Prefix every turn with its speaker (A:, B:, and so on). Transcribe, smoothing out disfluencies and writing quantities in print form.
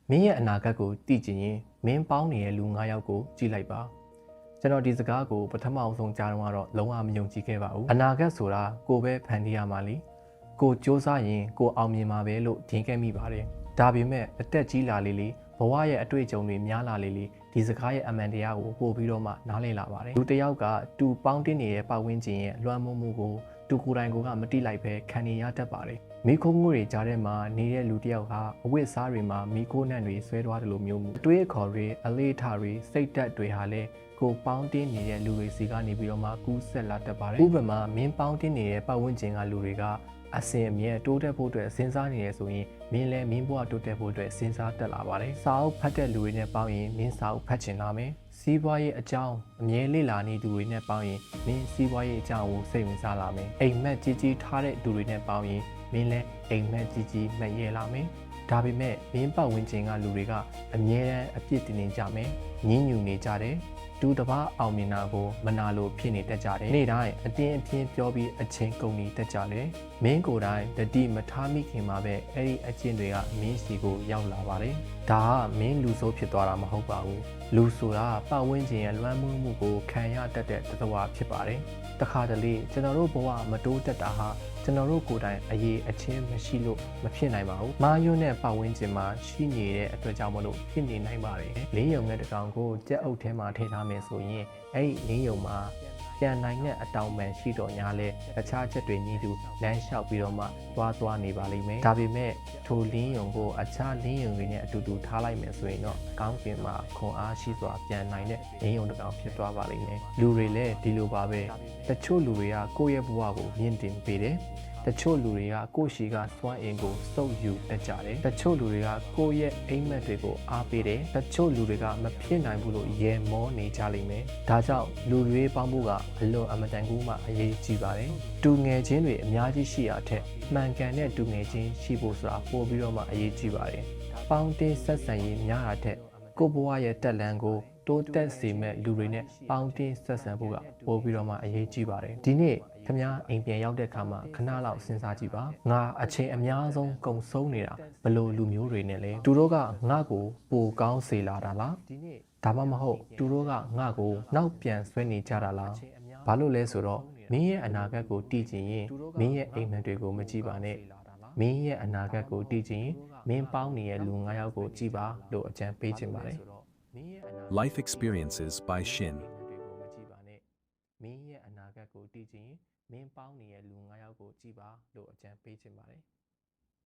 A: မင်းရဲ့အနာဂတ်ကိုသိချင်ရင်မင်းပေါင်းနေတဲ့လူ9ယောက်ကိုကြည့်လိုက်ပါကျွန်တော်ဒီစကားကိုပထမအောင်ဆုံးကြားတော့လုံးဝမယုံကြည်ခဲ့ပါဘူးအနာဂတ်ဆိုတာကိုပဲဖန်တီးရမှာလीကိုစ조사ရင်ကိုအောင်မြင်မှာပဲလို့ထင်ခဲ့မိပါတယ်ဒါပေမဲ့အသက်ကြီးလာလေဘဝရဲ့အတွေ့အကြုံတွေများလာလေဒီစကားရဲ့အမှန်တရားကိုပို့ပြီးတော့မှနားလည်လာပါတယ်လူတစ်ယောက်ကတူပေါင်းတင်းနေတဲ့ပတ်ဝန်းကျင်ရဲ့လွှမ်းမိုးမှုကိုတူကိုယ်တိုင်ကမတိလိုက်ပဲခံနေရတတ်ပါတယ်မိခိုးမှုတွေကြားထဲမှာနေတဲ့လူတစ်ယောက်ဟာအဝတ်စားတွေမှာမိခိုးနှံတွေဆွဲသွားတယ်လို့မျိုးအတွေးအခေါ်တွေအလေးထားတွေစိတ်ဓာတ်တွေဟာလည်းကိုပေါင်းတင်းနေတဲ့လူတွေစီကနေပြီးတော့မှကူးဆက်လာတတ်ပါတယ်ဥပမာမင်းပေါင်းတင်းနေတဲ့ပတ်ဝန်းကျင်ကလူတွေကအစင်အမြဲတိုးတက်ဖို့အတွက်စဉ်းစားနေရဆိုရင်မင်းလည်းမင်းဘဝတိုးတက်ဖို့အတွက်စဉ်းစားတက်လာပါတယ်စာအုပ်ဖတ်တဲ့လူတွေနဲ့ပေါင်းရင်မင်းစာအုပ်ဖတ်ချင်လာမယ်စီးပွားရေးအကြောင်းအမြဲလေ့လာနေသူတွေနဲ့ပေါင်းရင်မင်းစီးပွားရေးအကြောင်းကိုစိတ်ဝင်စားလာမယ်အိမ်မက်ကြီးကြီးထားတဲ့သူတွေနဲ့ပေါင်းရင်မင်းလည်းအိမ်မက်ကြီးကြီးမှတ်ရလာမယ်ဒါပေမဲ့မင်းပတ်ဝန်းကျင်ကလူတွေကအမြဲတမ်းအပြစ်တင်နေကြမယ်ညှဉ်းညူနေကြတယ်တူတပားအောင်မြင်တာကိုမနာလို့ဖြစ်နေတတ်ကြတယ်နေ့တိုင်းအတင်းအပြင်းပြောပြီးအချင်းကုန်နေတတ်ကြတယ်မင်းကိုယ်တိုင်တတိမထားမိခင်မှာပဲအဲ့ဒီအချင်းတွေကမင်းစီကိုရောက်လာပါတယ်ဒါကမင်းလူဆိုးဖြစ်သွားတာမဟုတ်ပါဘူးလူဆိုတာပတ်ဝန်းကျင်ရဲ့လွှမ်းမိုးမှုကိုခံရတတ်တဲ့သတ္တဝါဖြစ်ပါတယ်တခါတလေကျွန်တော်တို့ဘဝမတိုးတက်တာဟာကျွန်တော်တို့ကိုယ်တိုင်အရေးအချင်းမရှိလို့မဖြစ်နိုင်ပါဘူးမာယွန်းနဲ့ပတ်ဝန်းကျင်မှာရှိနေတဲ့အတွက်ကြောင့်မလို့ဖြစ်နေနိုင်ပါတယ်လေးယုံတဲ့တကောင်ကိုကြက်အုပ်ထဲမှာထည့်ထားမယ်ဆိုရင်အဲ့ဒီလေးယုံမှာပြန်နိုင်တဲ့အတောင်ပံရှိတော့ညာလဲတခြားချက်တွေညီတူလမ်းလျှောက်ပြီးတော့မှသွားနေပါလိမ့်မယ်ဒါပေမဲ့ထိုလင်းယုံကိုအခြားလင်းယုံတွေနဲ့အတူတူထားလိုက်မယ်ဆိုရင်တော့ကောင်းကင်မှာခွန်အားရှိစွာပြန်နိုင်တဲ့လင်းယုံတစ်ကောင်ဖြစ်သွားပါလိမ့်မယ်လူတွေလည်းဒီလိုပါပဲတချို့လူတွေကကိုယ့်ရဲ့ဘဝကိုမြင့်တင်ပေးတယ်တချို့လူတွေကကိုယ့်ရှိကစွမ်းအင်ကိုစုပ်ယူတတ်ကြတယ်တချို့လူတွေကကိုယ့်ရဲ့အိမ်မက်တွေကိုအားပေးတယ်တချို့လူတွေကမဖြစ်နိုင်ဘူးလို့ရဲမောနေကြလိမ့်မယ်ဒါကြောင့်လူတွေပေါင်းဖို့ကအလွန်အမတန်ကူမှအရေးကြီးပါတယ်တူငယ်ချင်းတွေအများကြီးရှိရတဲ့မှန်ကန်တဲ့တူငယ်ချင်းရှိဖို့ဆိုတာပို့ပြီးတော့မှအရေးကြီးပါတယ်ပေါင်းတင်းဆက်ဆံရေးများတာတဲ့ကိုယ့်ဘဝရဲ့တက်လန်ကိုတိုးတက်စေမဲ့လူတွေနဲ့ပေါင်းတင်းဆက်ဆံဖို့ကပို့ပြီးတော့မှအရေးကြီးပါတယ်ဒီနေ့ခင်ဗျားအိမ်ပြန်ရောက်တဲ့အခါမှာခဏလောက်စဉ်းစားကြည့်ပါငါအချိန်အများဆုံးကုန်ဆုံးနေတာဘလို့လူမျိုးတွေနဲ့လဲသူတို့ကငါ့ကိုပိုကောင်းစေလာတာလားဒါမှမဟုတ်သူတို့ကငါ့ကိုနောက်ပြန်ဆွဲနေကြတာလားဘာလို့လဲဆိုတော့မင်းရဲ့အနာဂတ်ကိုတည်ကျင်ရင်မင်းရဲ့အိမ်မက်တွေကိုမကြည့်ပါနဲ့မင်းရဲ့အနာဂတ်ကိုတည်ကျင်ရင်မင်းပေါင်းနေတဲ့လူ9ယောက်ကိုကြည့်ပါလို့အကြံပေးချင်ပါတယ်
B: Life Experiences by Shin
A: မင်းရဲ့အနာဂတ်ကိုတည်ကျင်ရင်မင်းပေါင်းနေတဲ့လူ9ယောက်ကိုကြည့်ပါလို့အကြံပေးချင်ပါတယ်